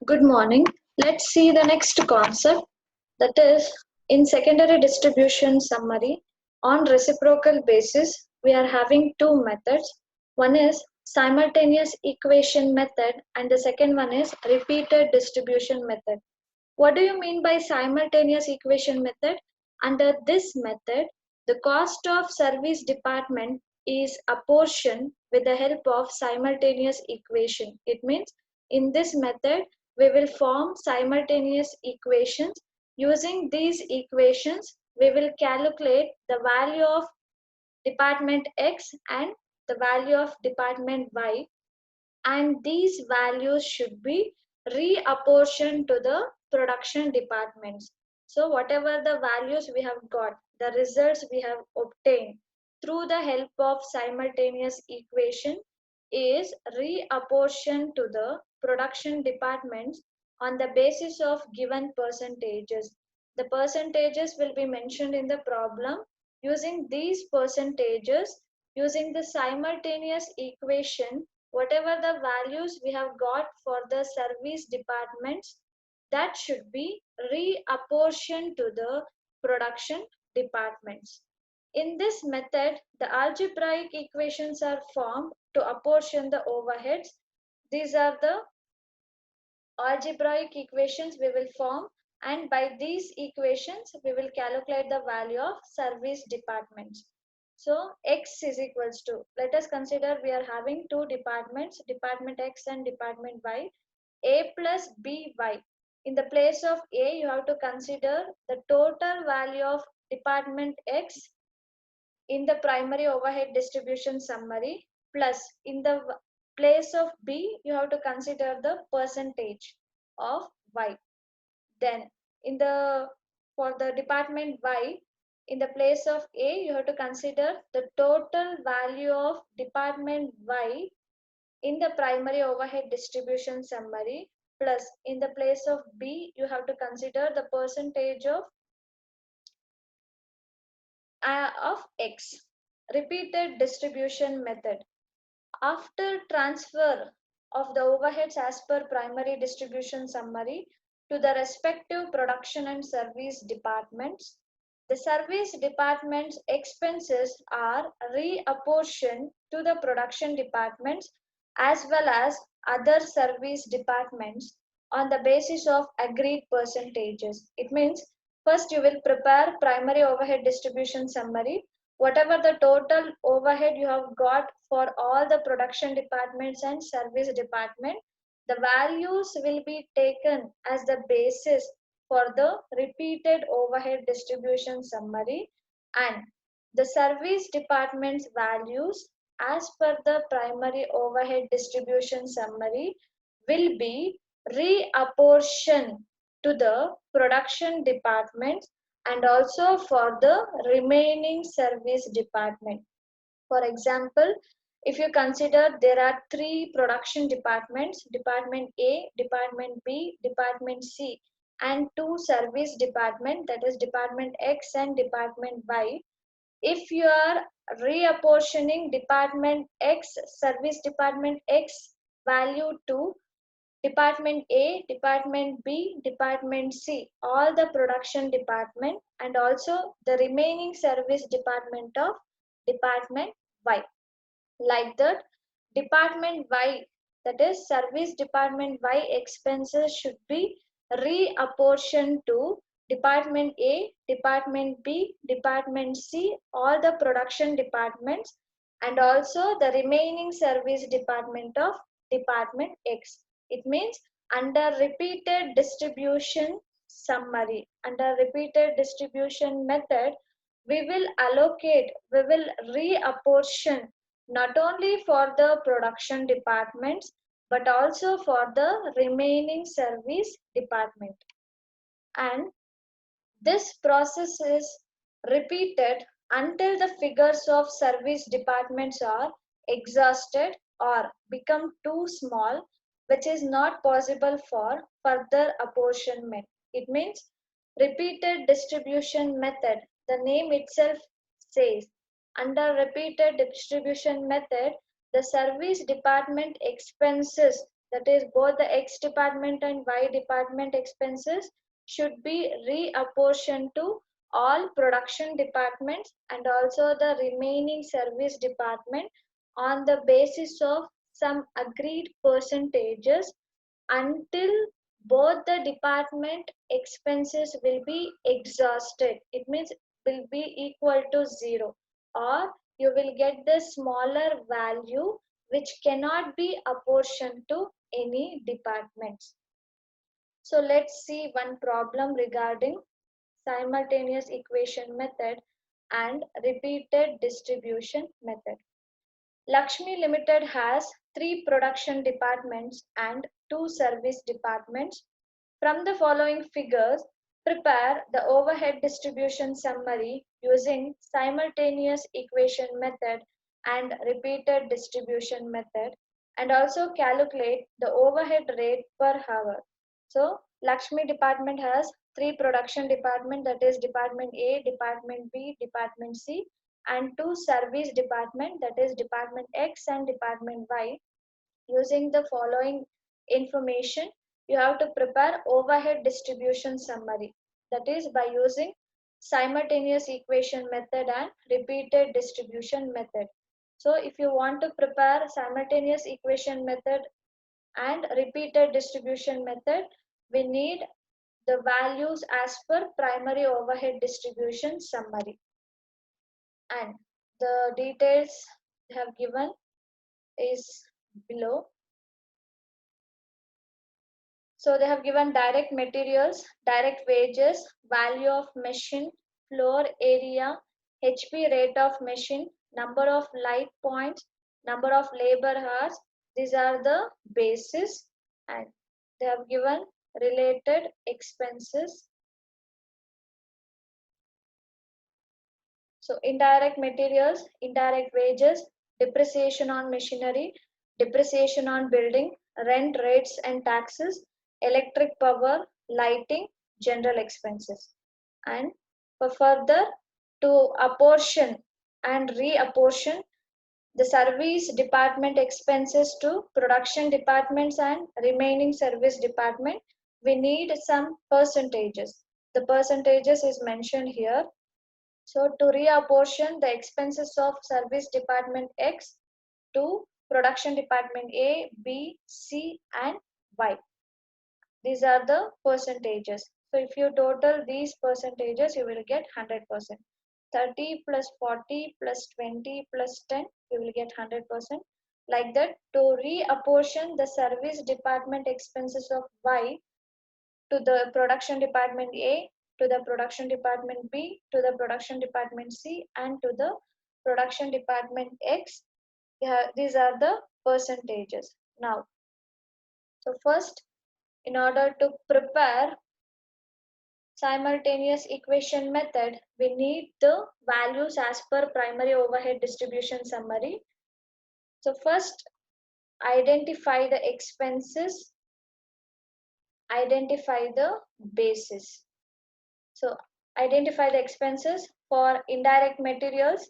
Good morning. Let's see the next concept, that is in secondary distribution summary. On reciprocal basis, we are having two methods. One is simultaneous equation method and the second one is repeated distribution method. What do you mean by simultaneous equation method? Under this method, the cost of service department is apportioned with the help of simultaneous equation. It means in this method, we will form simultaneous equations. Using these equations, we will calculate the value of department X and the value of department Y, and these values should be reapportioned to the production departments. So whatever the values we have got, the results we have obtained through the help of simultaneous equation is reapportioned to the production departments on the basis of given percentages. The percentages will be mentioned in the problem. Using these percentages, using the simultaneous equation, whatever the values we have got for the service departments, that should be reapportioned to the production departments. In this method, the algebraic equations are formed to apportion the overheads. These are the algebraic equations we will form, and by these equations we will calculate the value of service departments. So X is equals to, let us consider we are having two departments, department X and department Y, A plus BY. In the place of A, you have to consider the total value of department X in the primary overhead distribution summary, plus in the place of B, you have to consider the percentage of Y. Then in the for the department Y, in the place of A, you have to consider the total value of department Y in the primary overhead distribution summary, plus in the place of B, you have to consider the percentage of X. Repeated distribution method. After transfer of the overheads as per primary distribution summary to the respective production and service departments, the service department's expenses are reapportioned to the production departments as well as other service departments on the basis of agreed percentages. It means first you will prepare primary overhead distribution summary. Whatever the total overhead you have got for all the production departments and service department, the values will be taken as the basis for the repeated overhead distribution summary, and the service department's values as per the primary overhead distribution summary will be reapportioned to the production departments and also for the remaining service department. For example, if you consider there are three production departments, department A, department B, department C, and two service department, that is department X and department Y. If you are reapportioning department X, service department X value to department A, department B, department C, all the production department, and also the remaining service department of department Y. Like that, department Y, that is service department Y expenses should be reapportioned to department A, department B, department C, all the production departments, and also the remaining service department of department X. It means under repeated distribution summary, under repeated distribution method, we will allocate, we will reapportion not only for the production departments but also for the remaining service department. And this process is repeated until the figures of service departments are exhausted or become too small, which is not possible for further apportionment. It means repeated distribution method. The name itself says under repeated distribution method, the service department expenses that is both the X department and Y department expenses should be reapportioned to all production departments and also the remaining service department on the basis of some agreed percentages until both the department expenses will be exhausted. It means will be equal to zero, or you will get the smaller value which cannot be apportioned to any departments. So let's see one problem regarding simultaneous equation method and repeated distribution method. Lakshmi Limited has 3 production departments and 2 service departments. From the following figures, prepare the overhead distribution summary using simultaneous equation method and repeated distribution method, and also calculate the overhead rate per hour. So Lakshmi department has 3 production department, that is department A, department B, department C, and 2 service department, that is department X and department Y. Using the following information, you have to prepare overhead distribution summary, that is by using simultaneous equation method and repeated distribution method. So if you want to prepare simultaneous equation method and repeated distribution method, we need the values as per primary overhead distribution summary, and the details they have given is below. So they have given direct materials, direct wages, value of machine, floor area, HP rate of machine, number of light points, number of labor hours. These are the basis, and they have given related expenses. So indirect materials, indirect wages, depreciation on machinery, depreciation on building, rent rates and taxes, electric power, lighting, general expenses. And for further, to apportion and reapportion the service department expenses to production departments and remaining service department, we need some percentages. The percentages is mentioned here. So to reapportion the expenses of service department X to production department A, B, C and Y. These are the percentages. So if you total these percentages, you will get 100%. 30 plus 40 plus 20 plus 10, you will get 100%. Like that, to reapportion the service department expenses of Y to the production department A, to the production department B, to the production department C, and to the production department X. These are the percentages. Now, so first, in order to prepare simultaneous equation method, we need the values as per primary overhead distribution summary. So first, identify the expenses, identify the basis. So identify the expenses for indirect materials.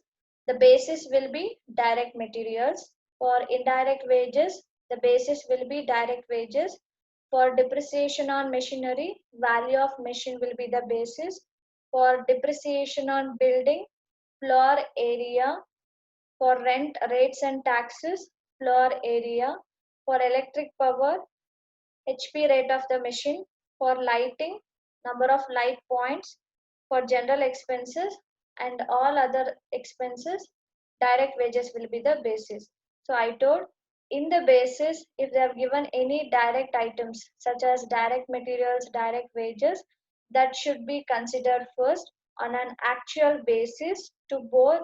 The basis will be direct materials. For indirect wages, the basis will be direct wages. For depreciation on machinery, value of machine will be the basis. For depreciation on building, floor area. For rent rates and taxes, floor area. For electric power, HP rate of the machine. For lighting, number of light points. For general expenses and all other expenses, direct wages will be the basis. So I told in the basis, if they have given any direct items such as direct materials, direct wages, that should be considered first on an actual basis to both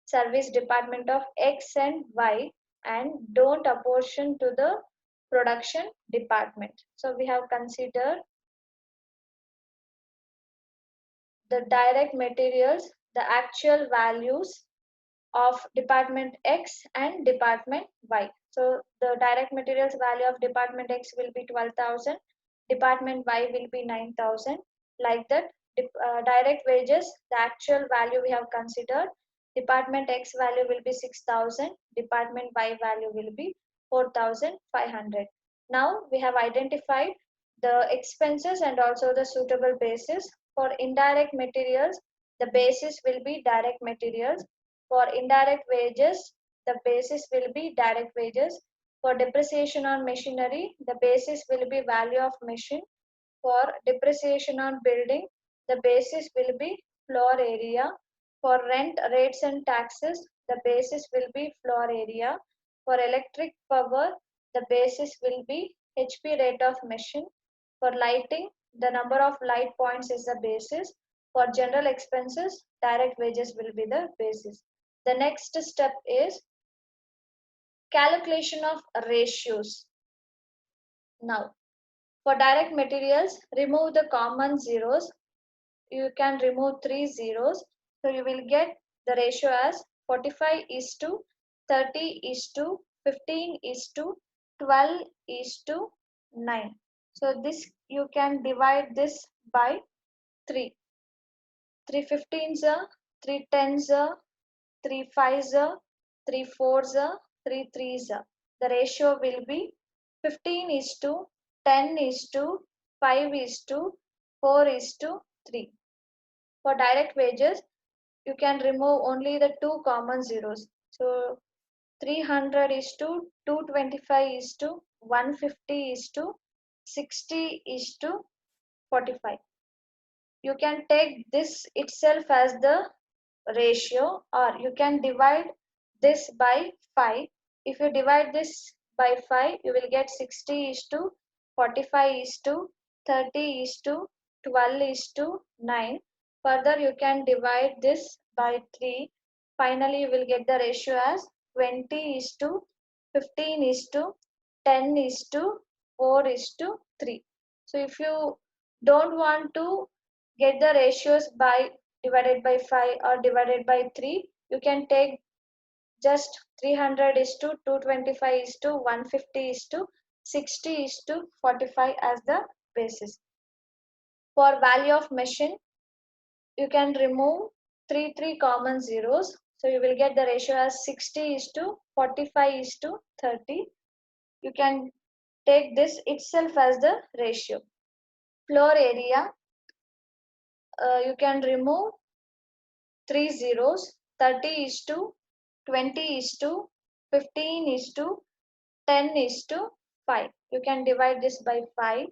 service department of X and Y, and don't apportion to the production department. So we have considered the direct materials, the actual values of department X and department Y. So the direct materials value of department X will be 12,000, department Y will be 9,000. Like that, direct wages, the actual value we have considered, department X value will be 6,000, department Y value will be 4,500. Now we have identified the expenses and also the suitable basis. For indirect materials, the basis will be direct materials. For indirect wages, the basis will be direct wages. For depreciation on machinery, the basis will be value of machine. For depreciation on building, the basis will be floor area. For rent, rates and taxes, the basis will be floor area. For electric power, the basis will be HP rate of machine. For lighting, the number of light points is the basis. For general expenses, direct wages will be the basis. The next step is calculation of ratios. Now, for direct materials, remove the common zeros. You can remove 3 zeros. So you will get the ratio as 45 is to 30 is to 15 is to 12 is to 9. So this you can divide this by 3. 3 15s are, 3 10s are, 3 5s are, 3 4s are, 3 3s are. The ratio will be 15 is to 10 is to 5 is to 4 is to 3. For direct wages, you can remove only the two common zeros. So 300 is to 225 is to 150 is to 60 is to 45. You can take this itself as the ratio, or you can divide this by 5. If you divide this by 5, you will get 60 is to 45 is to 30 is to 12 is to 9. Further, you can divide this by 3. Finally, you will get the ratio as 20 is to 15 is to 10 is to 4 is to 3. So if you don't want to get the ratios by divided by 5 or divided by 3, you can take just 300 is to 225 is to 150 is to 60 is to 45 as the basis. For value of machine, you can remove 3 common zeros. So you will get the ratio as 60 is to 45 is to 30. You can take this itself as the ratio. Floor area, you can remove 3 zeros. 30 is to 20 is to 15 is to 10 is to 5. You can divide this by 5.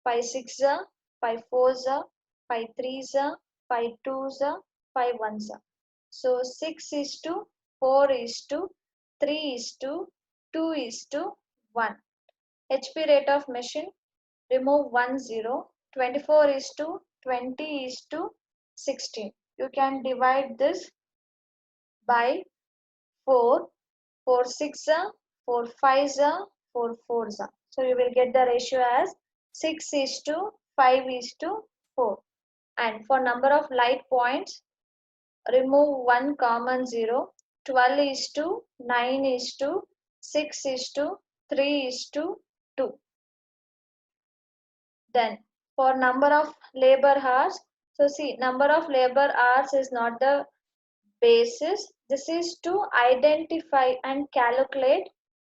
5 6 are, 5 4 are, 5 3 are, 5 2 are, 5 1 are. So 6 is to 4 is to 3 is to 2 is to 1. HP rate of machine, remove 1 0. 24 is to 20 is to 16. You can divide this by 4. 4 6 are, 4 5 are, 4 4 are. So you will get the ratio as 6 is to 5 is to 4. And for number of light points, remove one common zero. 12 is to 9 is to 6 is to 3 is to 2. Then for number of labor hours, so see, number of labor hours is not the basis. This is to identify and calculate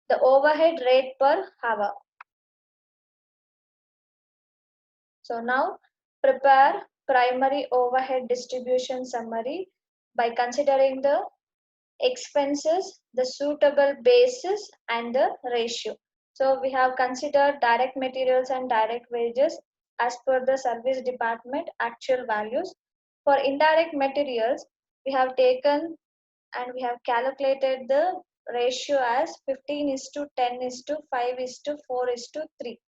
the overhead rate per hour. So now prepare primary overhead distribution summary by considering the expenses, the suitable basis and the ratio. So we have considered direct materials and direct wages as per the service department actual values. For indirect materials, we have taken and we have calculated the ratio as 15 is to 10 is to 5 is to 4 is to 3.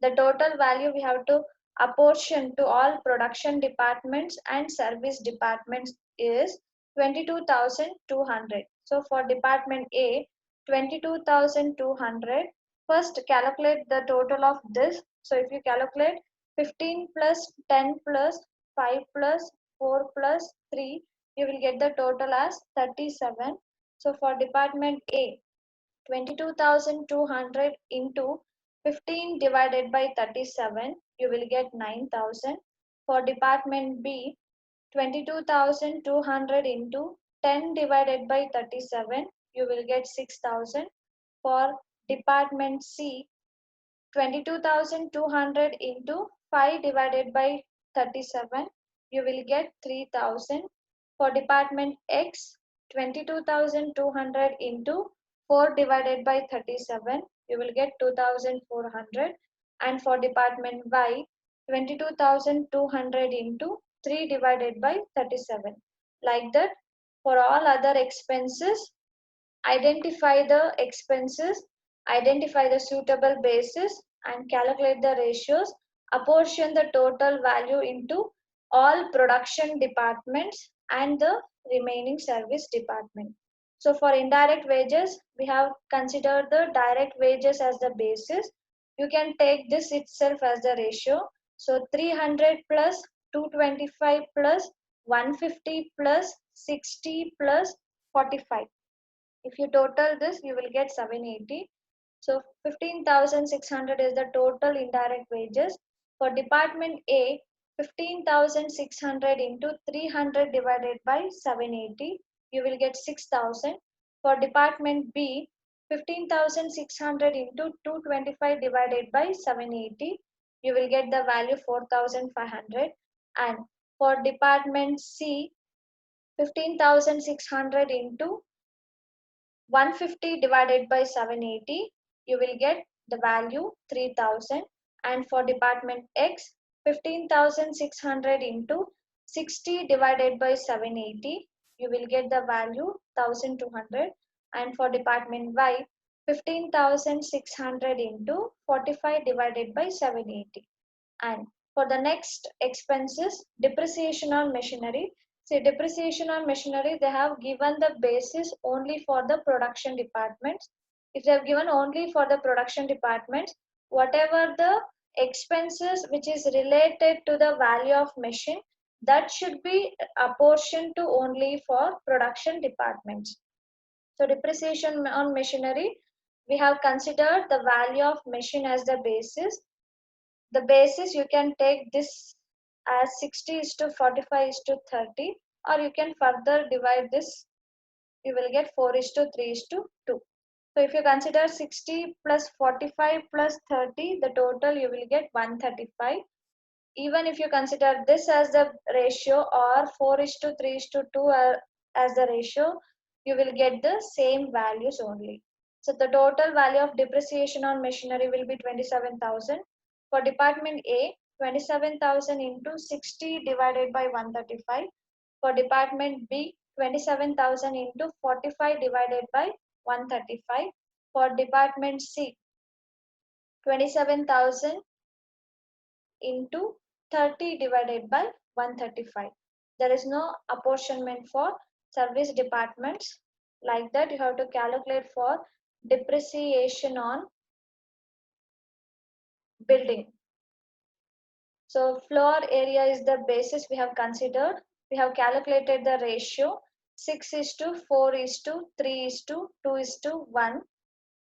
The total value we have to apportion to all production departments and service departments is 22,200. So for department A, 22,200. First calculate the total of this. So if you calculate 15 plus 10 plus 5 plus 4 plus 3, you will get the total as 37. So for department A, 22,200 into 15 divided by 37, you will get 9,000. For department B, 22,200 into 10 divided by 37, you will get 6,000. For department C, 22,200 into 5 divided by 37, you will get 3,000. For department X, 22,200 into 4 divided by 37, you will get 2,400. And for department Y, 22,200 into 3 divided by 37. Like that, for all other expenses, identify the expenses, identify the suitable basis, and calculate the ratios. Apportion the total value into all production departments and the remaining service department. So for indirect wages, we have considered the direct wages as the basis. You can take this itself as the ratio. So 300 plus 225 plus 150 plus 60 plus 45. If you total this, you will get 780. So 15,600 is the total indirect wages. For department A, 15,600 into 300 divided by 780, you will get 6,000. For department B, 15,600 into 225 divided by 780, you will get the value 4,500. And for department C, 15,600 into 150 divided by 780, you will get the value 3000. And for department X, 15,600 into 60 divided by 780, you will get the value 1200. And for department Y, 15,600 into 45 divided by 780. And for the next expenses, depreciation on machinery. See, depreciation on machinery, they have given the basis only for the production departments. If they have given only for the production departments, whatever the expenses which is related to the value of machine, that should be apportioned to only for production departments. So depreciation on machinery, we have considered the value of machine as the basis. The basis, you can take this as 60 is to 45 is to 30, or you can further divide this, you will get 4 is to 3 is to 2. So if you consider 60 plus 45 plus 30, the total you will get 135. Even if you consider this as the ratio or 4 is to 3 is to 2 as the ratio, you will get the same values only. So the total value of depreciation on machinery will be 27,000. For department A, 27,000 into 60 divided by 135. For department B, 27,000 into 45 divided by 135. For department C, 27,000 into 30 divided by 135. There is no apportionment for service departments. Like that, you have to calculate for depreciation on building. So floor area is the basis we have considered. We have calculated the ratio 6 is to 4 is to 3 is to 2 is to 1.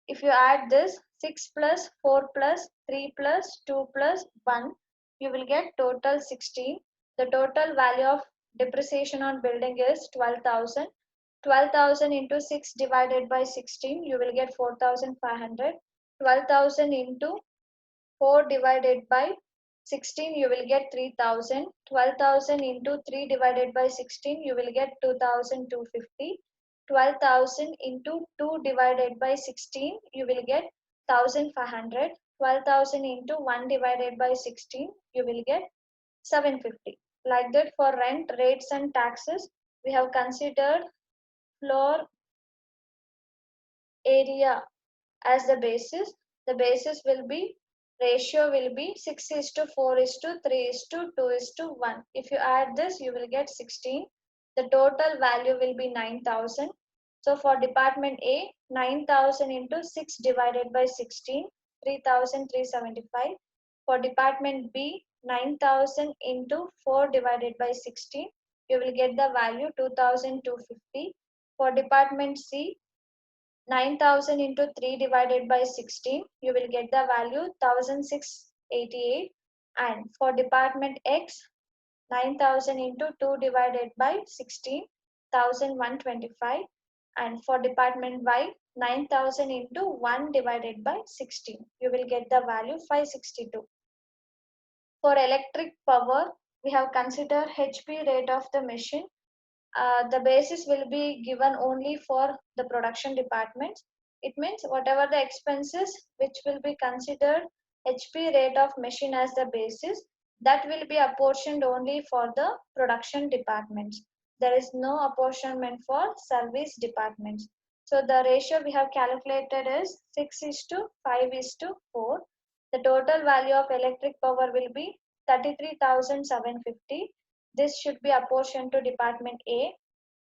If you add this 6 plus 4 plus 3 plus 2 plus 1, you will get total 16. The total value of depreciation on building is 12,000. 12,000 into 6 divided by 16, you will get 4,500. 12,000 into 4 divided by 16, you will get 3,000. 12,000 into 3 divided by 16, you will get 2,250. 12,000 into 2 divided by 16, you will get 1,500. 12,000 into 1 divided by 16, you will get 750. Like that, for rent, rates and taxes, we have considered floor area as the basis. The basis will be, ratio will be 6 is to 4 is to 3 is to 2 is to 1. If you add this, you will get 16. The total value will be 9,000. So for department A, 9,000 into 6 divided by 16, 3,375. For department B, 9,000 into 4 divided by 16, you will get the value 2,250. For department C, 9,000 into 3 divided by 16, you will get the value 1,688. And for department X, 9,000 into 2 divided by 16, 1,125. And for department Y, 9,000 into 1 divided by 16. You will get the value 562. For electric power, we have considered HP rate of the machine. The basis will be given only for the production departments. It means whatever the expenses which will be considered HP rate of machine as the basis, that will be apportioned only for the production departments. There is no apportionment for service departments. So the ratio we have calculated is 6 is to 5 is to 4. The total value of electric power will be 33,750. This should be apportioned to department A.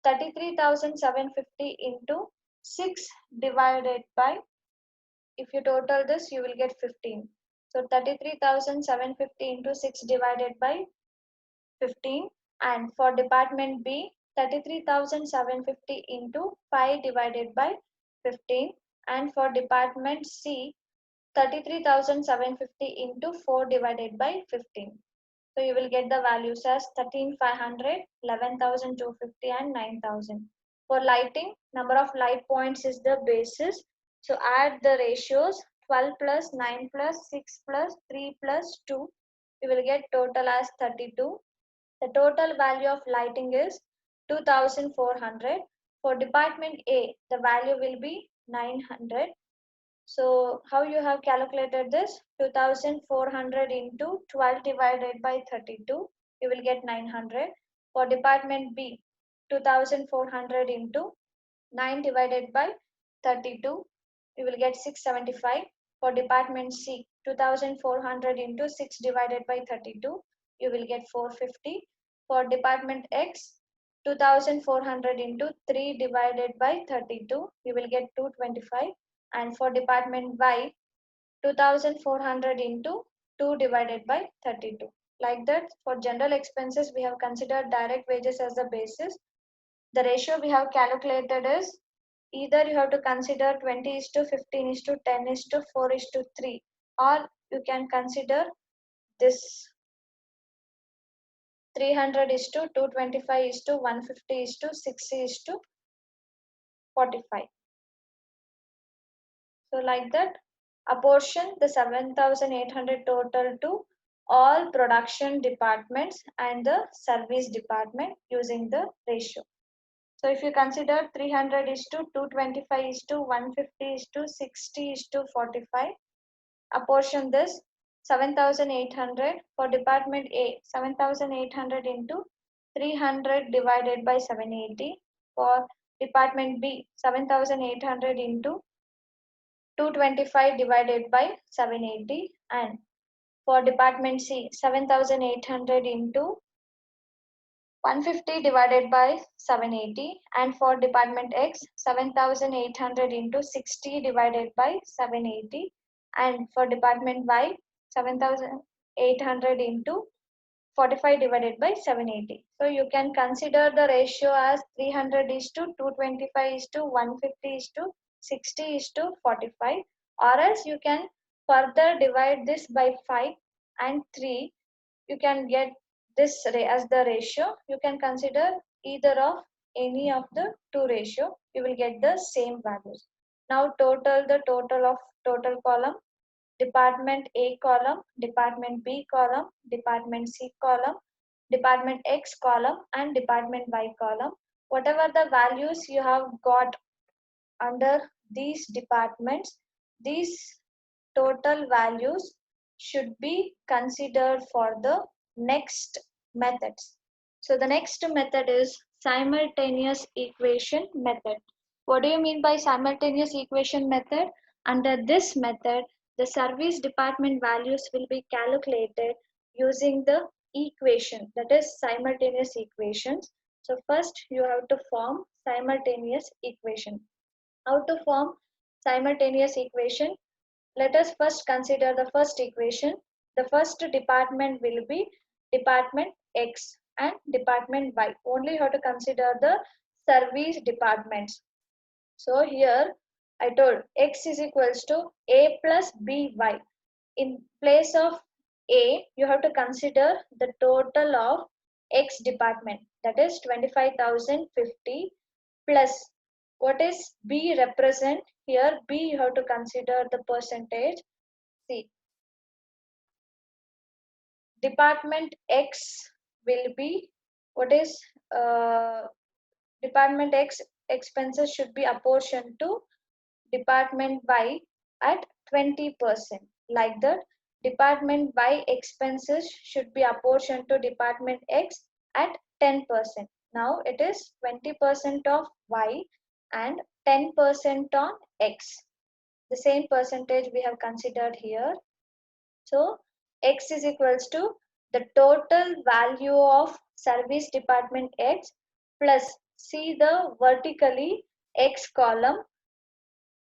33,750 into 6 divided by, if you total this, you will get 15. So 33,750 into 6 divided by 15. And for department B, 33,750 into 5 divided by 15. And for department C, 33,750 into 4 divided by 15. So you will get the values as 13,500, 11,250 and 9,000. For lighting, number of light points is the basis. So add the ratios 12 plus 9 plus 6 plus 3 plus 2. You will get total as 32. The total value of lighting is 2,400. For department A, the value will be 900. So how you have calculated this? 2,400 into 12 divided by 32, you will get 900. For department B, 2,400 into 9 divided by 32, you will get 675. For department C, 2,400 into 6 divided by 32, you will get 450. For department X, 2,400 into 3 divided by 32, you will get 225. And for department Y, 2,400 into 2 divided by 32. Like that, for general expenses, we have considered direct wages as the basis. The ratio we have calculated is either you have to consider 20 is to 15 is to 10 is to 4 is to 3, or you can consider this 300 is to 225 is to 150 is to 60 is to 45. So like that, apportion the 7,800 total to all production departments and the service department using the ratio. So if you consider 300 is to 225 is to 150 is to 60 is to 45, apportion this 7,800 for department A, 7,800 into 300 divided by 780. For department B, 7,800 into 225 divided by 780. And for department C, 7,800 into 150 divided by 780. And for department X, 7,800 into 60 divided by 780. And for department Y, 7,800 into 45 divided by 780. So you can consider the ratio as 300 is to 225 is to 150 is to 60 is to 45, or else you can further divide this by 5 and 3. You can get this as the ratio. You can consider either of any of the two ratio. You will get the same values. Now total the total of total column. Department A column, Department B column, Department C column, Department X column and Department Y column. Whatever the values you have got under these departments, these total values should be considered for the next methods. So the next method is simultaneous equation method. What do you mean by simultaneous equation method? Under this method, the service department values will be calculated using the equation, that is simultaneous equations. So first you have to form simultaneous equation. How to form simultaneous equation? Let us first consider the first equation. The first department will be department X and department Y. Only you have to consider the service departments. So here I told X is equals to A plus BY. In place of A, you have to consider the total of X department, that is 25,050 plus what is B represent? Here B you have to consider the percentage. See, department X will be, what is department X expenses should be apportioned to department Y at 20%. Like that, department Y expenses should be apportioned to department X at 10%. Now it is 20% of Y and 10% on X. The same percentage we have considered here. So X is equals to the total value of service department X plus, see the vertically X column,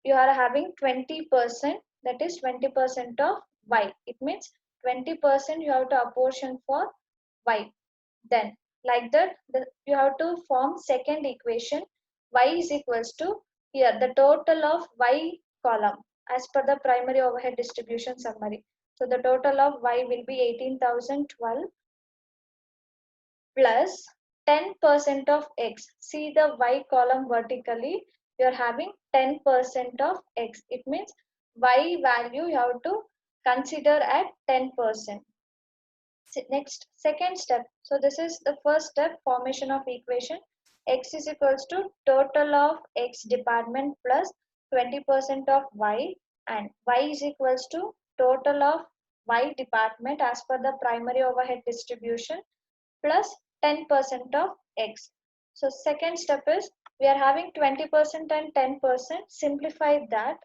you are having 20%, that is 20% of Y. It means 20% you have to apportion for Y. Then like that, you have to form second equation. Y is equals to, here the total of Y column as per the primary overhead distribution summary. So the total of Y will be 18,012 plus 10% of X. See the Y column vertically, you are having 10% of X. It means Y value you have to consider at 10%. Next, second step. So this is the first step, formation of equation. X is equals to total of X department plus 20% of Y, and Y is equals to total of Y department as per the primary overhead distribution plus 10% of X. So second step is, we are having 20% and 10%. Simplify that.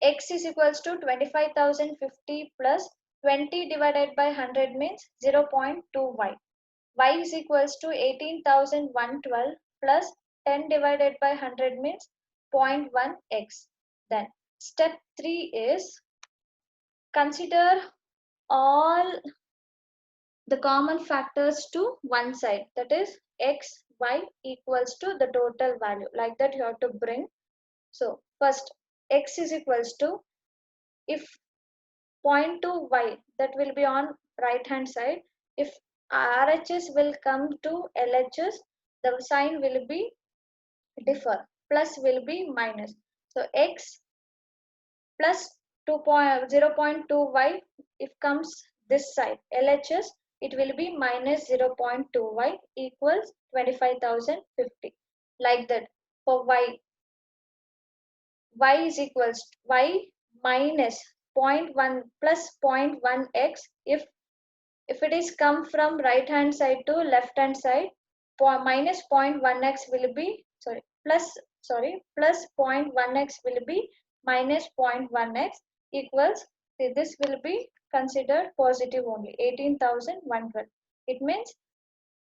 X is equals to 25,050 plus 20 divided by 100 means 0.2y. Y is equals to 18,112 plus 10 divided by 100 means 0.1x. Then step 3 is, consider all the common factors to one side, that is x, y equals to the total value. Like that you have to bring. So first x is equals to, if 0.2y, that will be on right hand side. If RHS will come to LHS, the sign will be differ. Plus will be minus. So x plus 0.2y, if comes this side LHS, it will be minus 0.2y equals 25,050. Like that. For y is equals to y minus 0.1 plus 0.1x. If it is come from right hand side to left hand side, minus 0.1x will be, plus 0.1x will be minus 0.1x equals, this will be considered positive only, 18,112. It means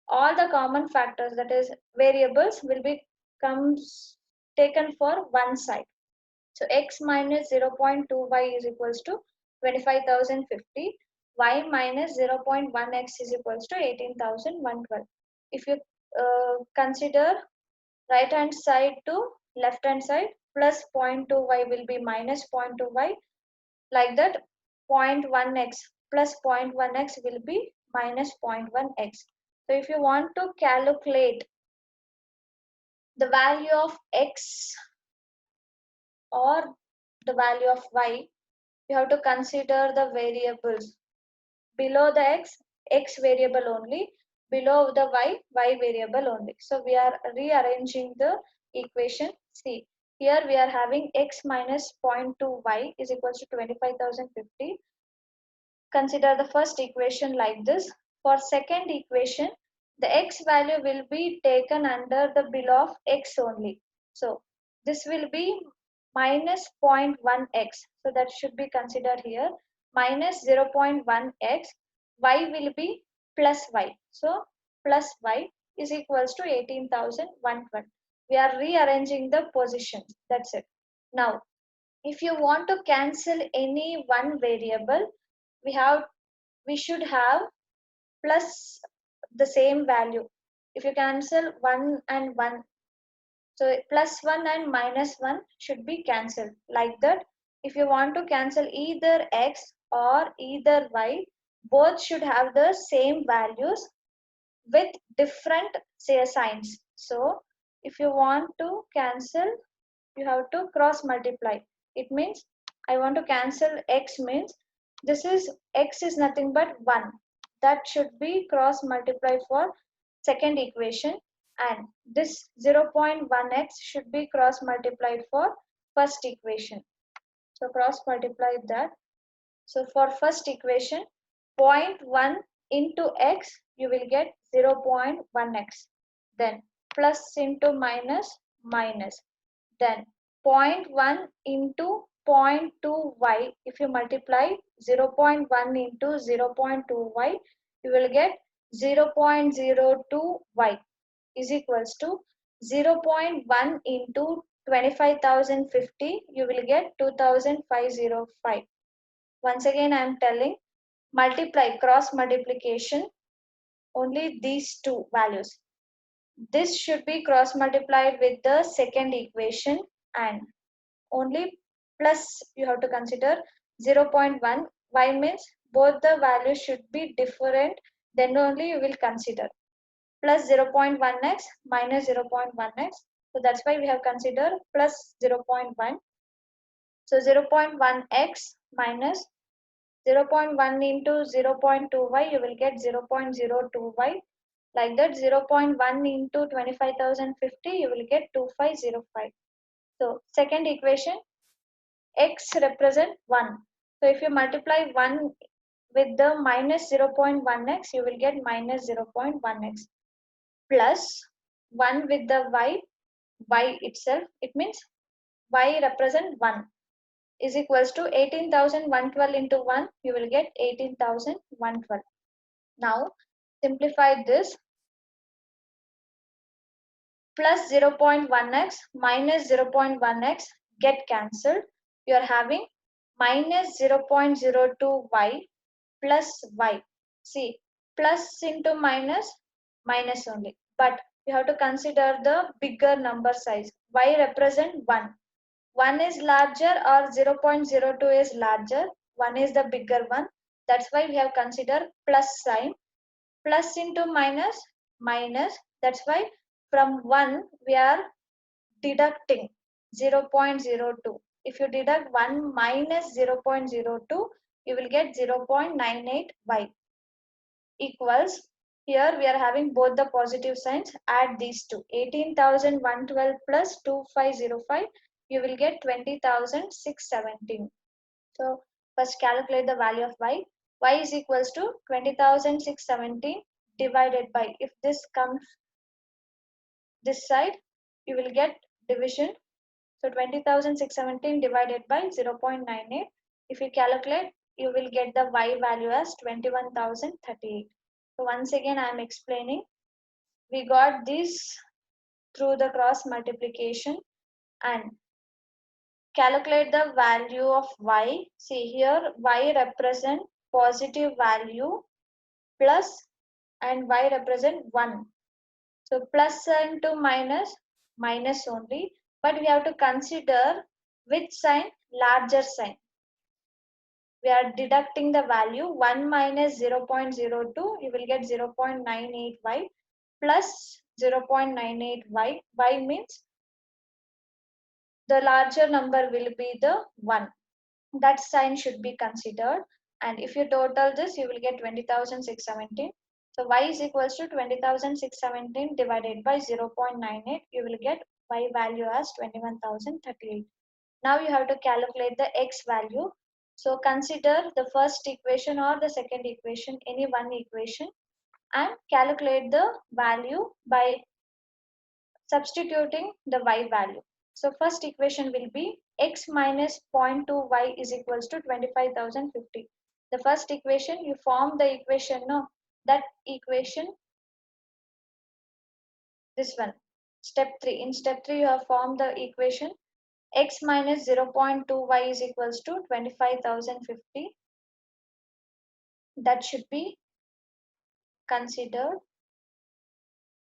all the common factors, that is variables, will be comes taken for one side. So x minus 0.2y is equals to 25,050. Y minus 0.1x is equals to 18,112. If you consider right hand side to left hand side, plus 0.2y will be minus 0.2y. Like that, 0.1x plus 0.1x will be minus 0.1x. So if you want to calculate the value of x or the value of y, you have to consider the variables. Below the x variable only. Below the y variable only. So we are rearranging the equation. See, here we are having x minus 0.2y is equals to 25,050. Consider the first equation like this. For second equation, the x value will be taken under the below of x only. So this will be minus 0.1x. So that should be considered here. Minus 0.1x. Y will be plus y. So plus y is equals to 18,112. We are rearranging the positions. That's it. Now, if you want to cancel any one variable, we should have plus the same value. If you cancel 1 and 1, so plus 1 and minus 1 should be cancelled. Like that, if you want to cancel either x or either y, both should have the same values with different signs. So if you want to cancel, you have to cross multiply. It means I want to cancel x means this is x is nothing but 1. That should be cross multiply for second equation, and this 0.1x should be cross multiplied for first equation. So cross multiply that. So for first equation, 0.1 into x, you will get 0.1x. Then plus into minus, minus. Then 0.1 into 0.2y. If you multiply 0.1 into 0.2y, you will get 0.02y is equals to 0.1 into 25,050. You will get 2,505. Once again, I am telling multiply, cross multiplication, only these two values. This should be cross multiplied with the second equation, and only plus you have to consider 0.1. Y means both the values should be different, then only you will consider plus 0.1x minus 0.1x. So that's why we have considered plus 0.1. So 0.1x minus 0.1 into 0.2y, you will get 0.02y. Like that, 0.1 into 25,050, you will get 2505. So second equation, x represent 1. So if you multiply 1 with the minus 0.1x, you will get minus 0.1x plus 1 with the y itself. It means y represent 1 is equals to 18,112 into 1, you will get 18,112. Now simplify this. Plus 0.1x minus 0.1x get cancelled. You are having minus 0.02y plus y. See, plus into minus, minus only. But you have to consider the bigger number size. Y represent 1. 1 is larger or 0.02 is larger. 1 is the bigger one. That's why we have considered plus sign. Plus into minus, minus. That's why from 1 we are deducting 0.02. If you deduct 1 minus 0.02, you will get 0.98y equals, here we are having both the positive signs, add these two, 18,112 plus 2505, you will get 20,617. So first calculate the value of y is equals to 20,617 divided by, if this comes this side, you will get division. So 20,617 divided by 0.98. If you calculate, you will get the y value as 21,038. So once again, I am explaining. We got this through the cross multiplication, and calculate the value of y. See here, y represent positive value plus, and y represent 1. So plus into minus, minus only, but we have to consider which sign, larger sign. We are deducting the value 1 minus 0.02, you will get 0.98y plus 0.98y. Y means the larger number will be the 1. That sign should be considered. And if you total this, you will get 20,617. So y is equals to 20,617 divided by 0.98. You will get y value as 21,038. Now you have to calculate the x value. So consider the first equation or the second equation, any one equation, and calculate the value by substituting the y value. So first equation will be x minus 0.2y is equals to 25,050. The first equation, you form the equation, no, that equation, this one, step 3. In step 3, you have formed the equation x minus 0.2y is equals to 25,050. That should be considered.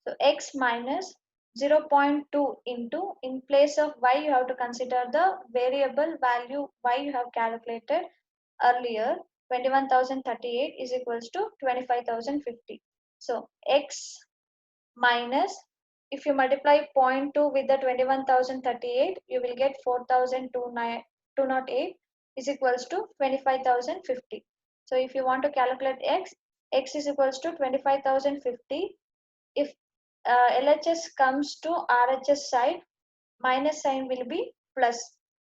So x minus 0.2 into, in place of y, you have to consider the variable value y you have calculated earlier, 21,038 is equals to 25,050. So x minus if you multiply 0.2 with the 21,038, you will get 4,208 is equals to 25,050. So if you want to calculate x is equals to 25,050. If LHS comes to RHS side, minus sign will be plus.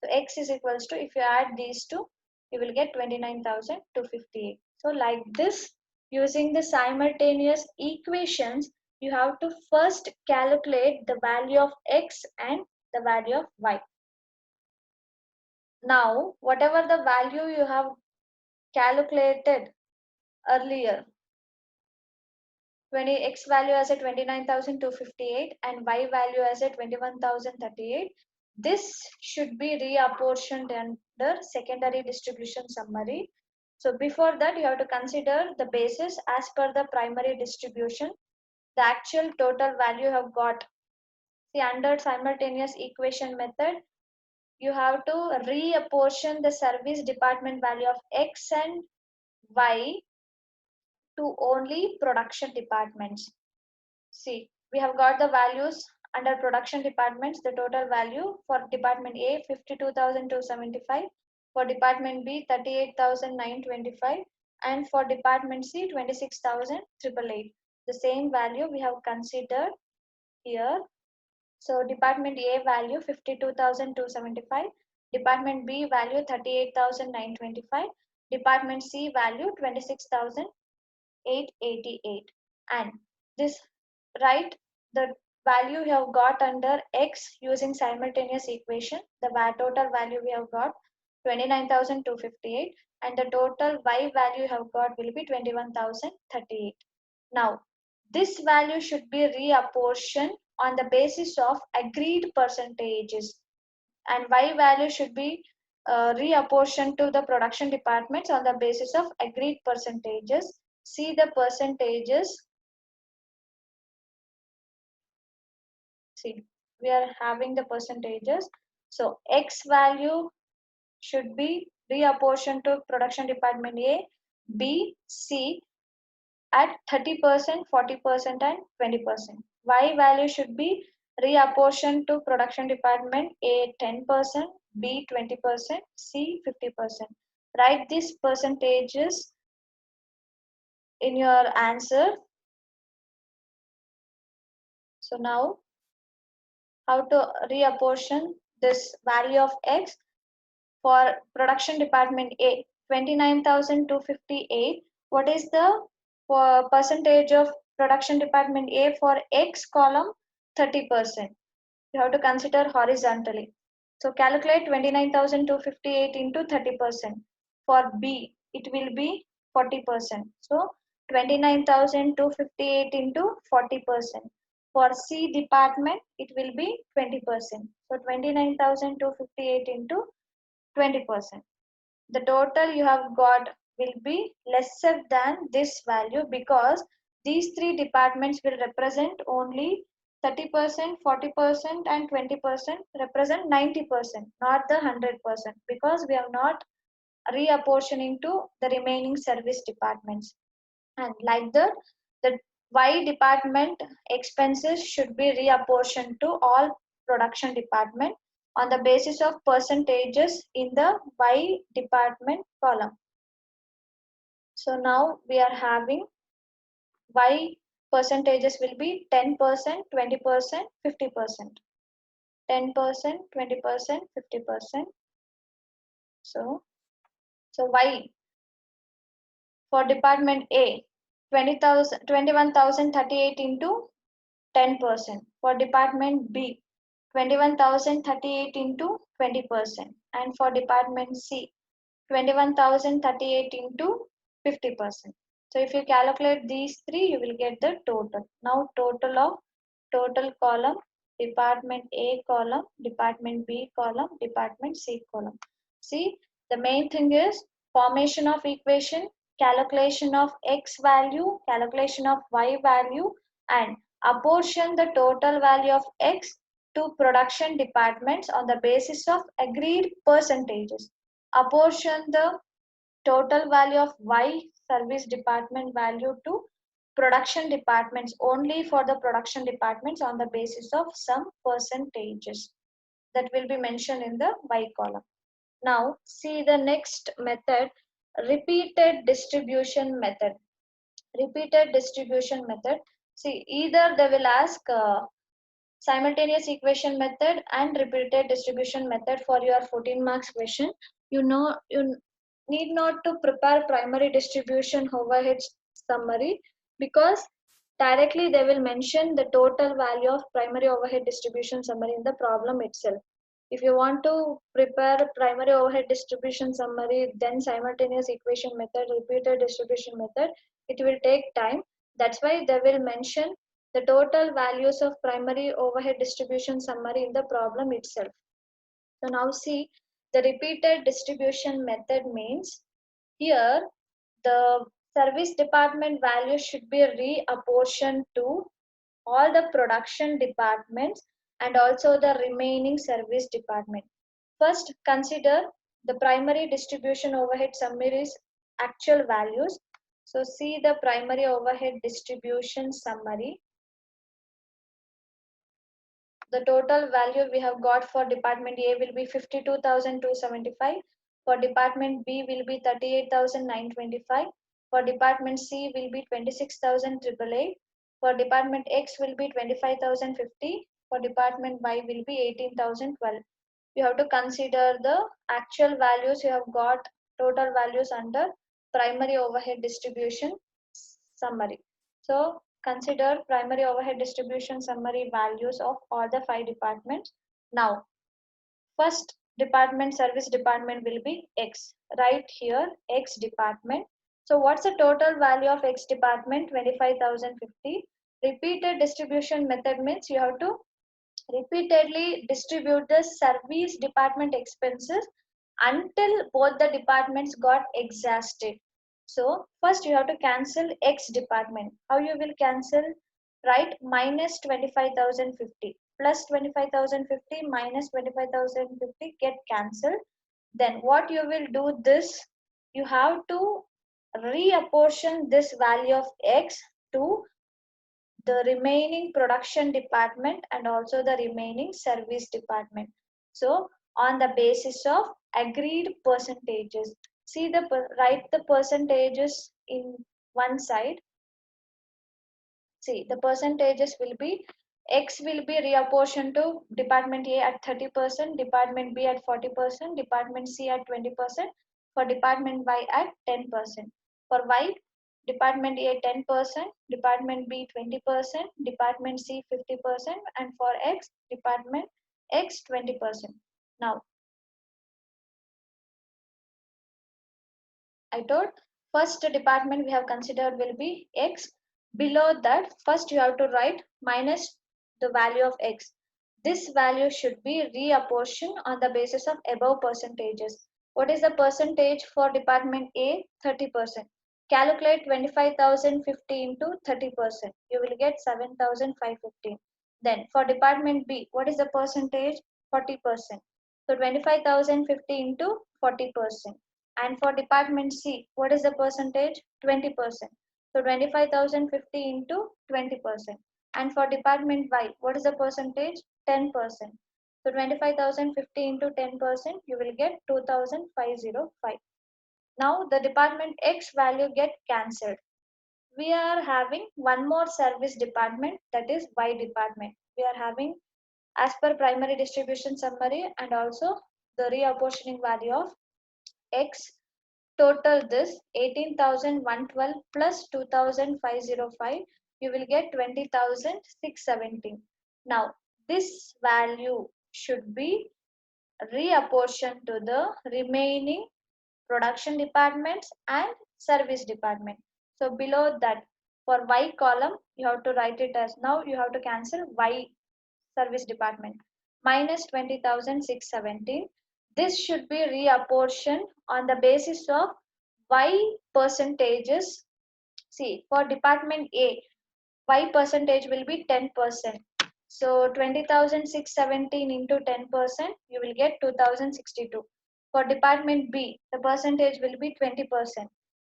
So x is equals to, if you add these two, you will get 29,258. So like this, using the simultaneous equations, you have to first calculate the value of x and the value of y. Now, whatever the value you have calculated earlier, 20x value as a 29,258 and y value as a 21,038, this should be reapportioned under secondary distribution summary. So before that, you have to consider the basis as per the primary distribution, the actual total value you have got. See, under simultaneous equation method, you have to reapportion the service department value of x and y to only production departments. See, we have got the values under production departments. The total value for department A 52,275, for department B 38,925, and for department C 26,888. The same value we have considered here. So department A value 52,275, department B value 38,925, department C value 26,888, and this, write the value you have got under x using simultaneous equation. The total value we have got 29,258 and the total y value you have got will be 21,038. Now this value should be reapportioned on the basis of agreed percentages, and y value should be reapportioned to the production departments on the basis of agreed percentages. See the percentages. See, we are having the percentages. So x value should be reapportioned to production department A, B, C at 30%, 40%, and 20%. Y value should be reapportioned to production department A 10%, B 20%, C 50%. Write these percentages in your answer. So now, how to reapportion this value of x for production department A 29,258. What is the percentage of production department A for x column? 30%. You have to consider horizontally. So calculate 29,258 into 30%. For B, it will be 40%. So 29,258 into 40%. For C department, it will be 20%. So 29,258 into 20%. The total you have got will be lesser than this value because these three departments will represent only 30%, 40%, and 20% represent 90%, not the 100%, because we are not reapportioning to the remaining service departments. And like that, the Y department expenses should be reapportioned to all production department on the basis of percentages in the Y department column. So now we are having Y percentages will be 10%, 20%, 50%. 10%, 20%, 50%. So Y for department A, 21,038 into 10%. For department B, 21,038 into 20%. And for department C, 21,038 into 50%. So if you calculate these three, you will get the total. Now total column, department A column, department B column, department C column. See, the main thing is formation of equation, calculation of x value, calculation of y value, and apportion the total value of x to production departments on the basis of agreed percentages. Apportion the total value of y service department value to production departments, only for the production departments on the basis of some percentages that will be mentioned in the Y column. Now see the next method, repeated distribution method. Repeated distribution method. See, either they will ask simultaneous equation method and repeated distribution method for your 14 marks question. You need not to prepare primary distribution overhead summary, because directly they will mention the total value of primary overhead distribution summary in the problem itself. If you want to prepare primary overhead distribution summary, then simultaneous equation method, repeated distribution method, it will take time. That's why they will mention the total values of primary overhead distribution summary in the problem itself. So now see, the repeated distribution method means here the service department value should be reapportioned to all the production departments and also the remaining service department. First, consider the primary distribution overhead summaries actual values. So see the primary overhead distribution summary. The total value we have got for department A will be 52,275. For department B will be 38,925. For department C will be 26,888. For department X will be 25,050. For department Y will be 18,012. You have to consider the actual values you have got, total values under primary overhead distribution summary. So consider primary overhead distribution summary values of all the 5 departments. Now, first department, service department will be X. Right here, X department. So what's the total value of X department? 25,050. Repeated distribution method means you have to repeatedly distribute the service department expenses until both the departments got exhausted. So first you have to cancel X department. How you will cancel? Right, minus 25,050 plus 25,050 minus 25,050 get cancelled. Then what you will do this, you have to reapportion this value of X to the remaining production department and also the remaining service department. So on the basis of agreed percentages, see the write the percentages in one side. See, the percentages will be X will be reapportioned to department A at 30%, department B at 40%, department C at 20%, for department Y at 10%. For Y, department A 10%, department B 20%, department C 50%, and for X, department X 20%. Now, I told first department we have considered will be X. Below that, first you have to write minus the value of X. This value should be reapportioned on the basis of above percentages. What is the percentage for department A? 30%. Calculate 25,050 into 30%. You will get 7,515. Then for department B, what is the percentage? 40%. So 25,050 into 40%. And for department C, what is the percentage? 20%. So 25,050 into 20%. And for department Y, what is the percentage? 10%. So 25,050 into 10%, you will get 2,505. Now the department X value get cancelled. We are having one more service department, that is Y department. We are having as per primary distribution summary and also the reapportioning value of X. Total this 18,112 plus 2,505, you will get 20,617. Now this value should be reapportioned to the remaining production departments and service department. So below that, for Y column, you have to write it as, now you have to cancel Y service department minus 20,617. This should be reapportioned on the basis of Y percentages. See, for department A, Y percentage will be 10%. So 20,617 into 10%, you will get 2,062. For department B, the percentage will be 20%.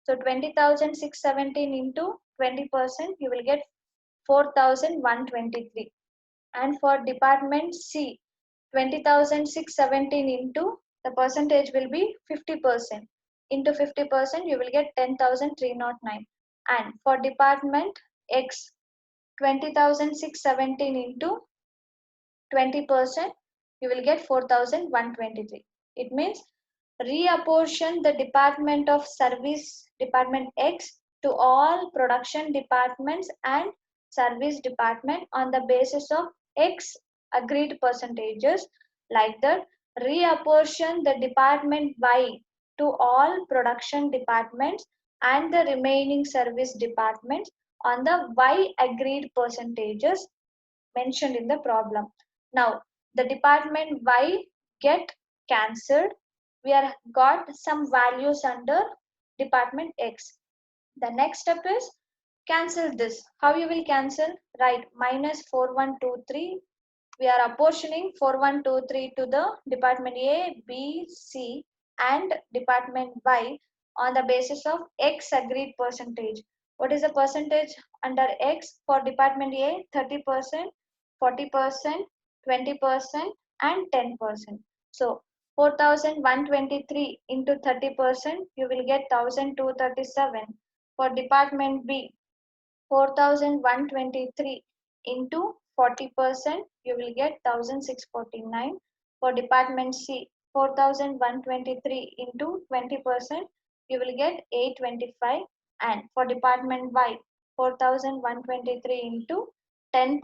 So 20,617 into 20%, you will get 4,123. And for department C, 20,617 into the percentage will be 50%. Into 50%, you will get 10,309. And for department X, 20,617 into 20%, you will get 4,123. It means reapportion the department of service department X to all production departments and service department on the basis of X agreed percentages. Like that, reapportion the department Y to all production departments and the remaining service departments on the Y agreed percentages mentioned in the problem. Now, the department Y get cancelled. We are got some values under department X. The next step is cancel this. How you will cancel? Right, minus 4123. We are apportioning 4123 to the department A, B, C and department Y on the basis of X agreed percentage. What is the percentage under X for department A? 30%, 40%, 20% and 10%. So 4,123 into 30%, you will get 1,237. For department B, 4,123 into 40%, you will get 1,649. For department C, 4,123 into 20%, you will get 825. And for department Y, 4,123 into 10%,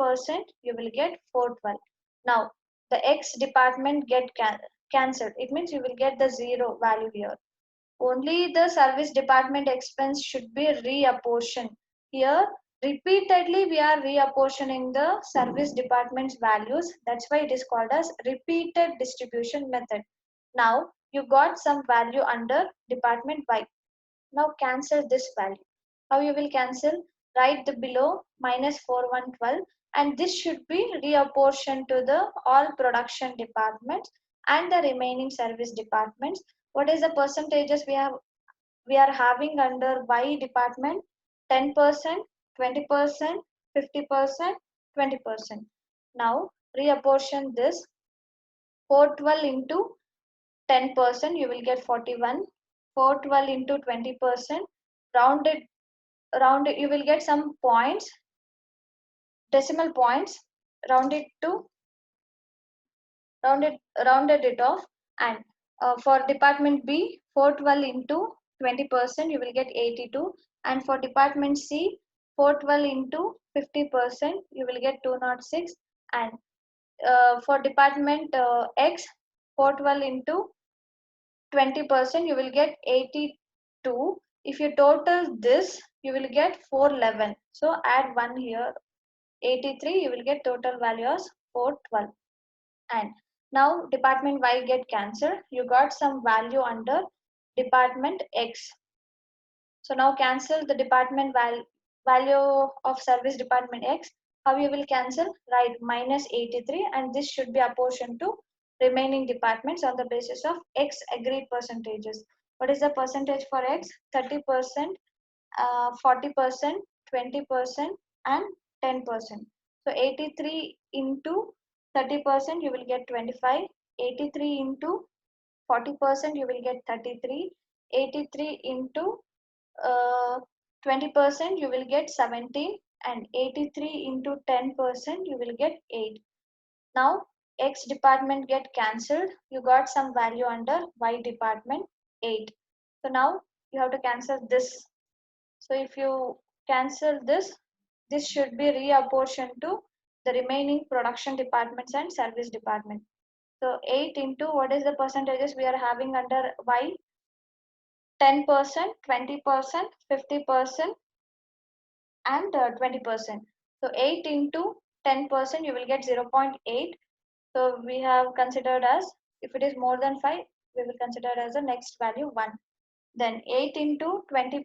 you will get 412. Now, the X department get cancelled. It means you will get the zero value here. Only the service department expense should be reapportioned. Here, repeatedly we are reapportioning the service department's values. That's why it is called as repeated distribution method. Now, you got some value under department Y. Now cancel this value. How you will cancel? Write the below minus 4112 and this should be reapportioned to the all production departments and the remaining service departments. What is the percentages we are having under Y department? 10%, 20%, 50%, 20%. Now reapportion this. 412 into 10%, you will get 41. 412 into 20%, rounded, you will get some points, decimal points, rounded to, rounded it off. And for department B, 412 into 20%, you will get 82. And for department C, 412 into 50%, you will get 206. And for department X, 412 into 20%, you will get 82. If you total this, you will get 411. So add 1 here, 83, you will get total value as 412. And now department Y get cancelled. You got some value under department X. So now cancel the department value of service department X. How you will cancel? Right, minus 83 and this should be apportioned to remaining departments on the basis of X agreed percentages. What is the percentage for X? 30%, 40%, 20% and 10%. So 83 into 30% you will get 25. 83 into 40% you will get 33. 83 into 20% you will get 17 and 83 into 10% you will get 8. Now X department get cancelled. You got some value under Y department 8. So now you have to cancel this. So if you cancel this, this should be reapportioned to the remaining production departments and service department. So 8 into what is the percentages we are having under Y? 10%, 20%, 50% and 20%. So 8 into 10% you will get 0.8. So we have considered as, if it is more than 5, we will consider as the next value 1. Then 8 into 20%,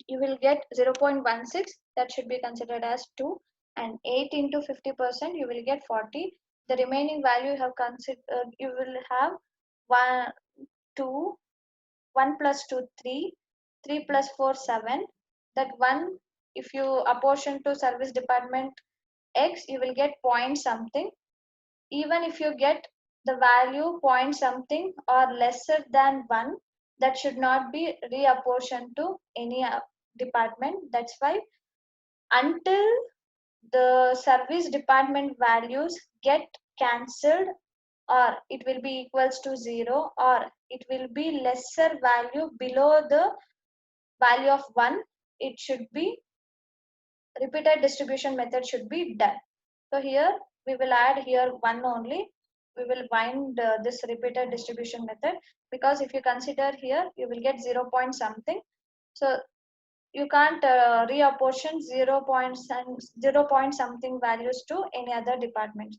you will get 0.16. That should be considered as 2. And 8 into 50%, you will get 40. The remaining value you have considered, you will have 1, 2, 1 plus 2, 3. 3 plus 4, 7. That 1, if you apportion to service department X, you will get point something. Even if you get the value point something or lesser than 1, that should not be reapportioned to any department. That's why until the service department values get cancelled, or it will be equals to 0, or it will be lesser value below the value of 1, it should be repeated distribution method should be done. So here we will add here 1 only. We will bind this repeated distribution method, because if you consider here you will get 0 point something. So you can't reapportion 0 point something values to any other department.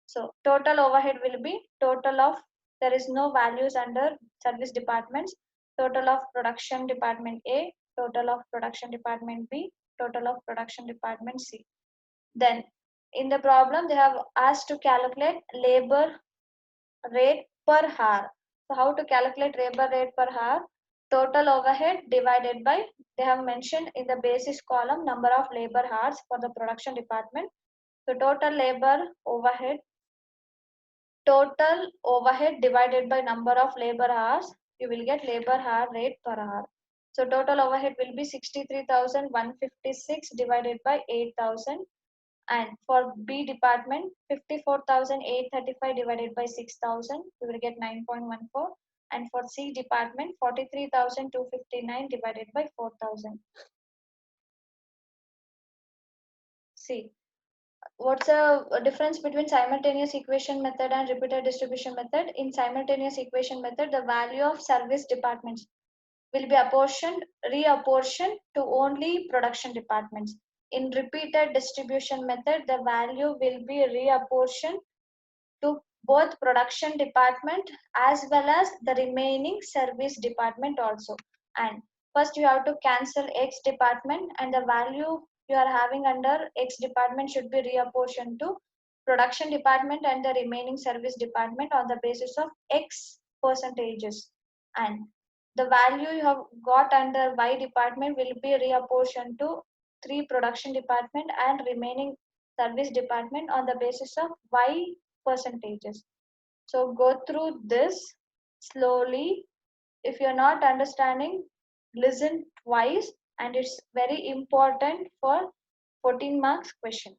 So total overhead will be total of, there is no values under service departments, total of production department A, total of production department B, total of production department C. Then in the problem they have asked to calculate labor rate per hour. So how to calculate labor rate per hour? Total overhead divided by, they have mentioned in the basis column number of labor hours for the production department. So total overhead divided by number of labor hours, you will get labor hour rate per hour. So total overhead will be 63,156 divided by 8,000, and for B department 54,835 divided by 6,000, you will get 9.14, and for C department 43,259 divided by 4,000. See, what's the difference between simultaneous equation method and repeated distribution method? In simultaneous equation method, the value of service departments will be reapportioned to only production departments. In repeated distribution method, the value will be reapportioned to both production department as well as the remaining service department also. And first you have to cancel X department, and the value you are having under X department should be reapportioned to production department and the remaining service department on the basis of X percentages. And the value you have got under Y department will be reapportioned to 3 production department and remaining service department on the basis of Y percentages. So go through this slowly. If you're not understanding, listen twice, and it's very important for 14 marks question.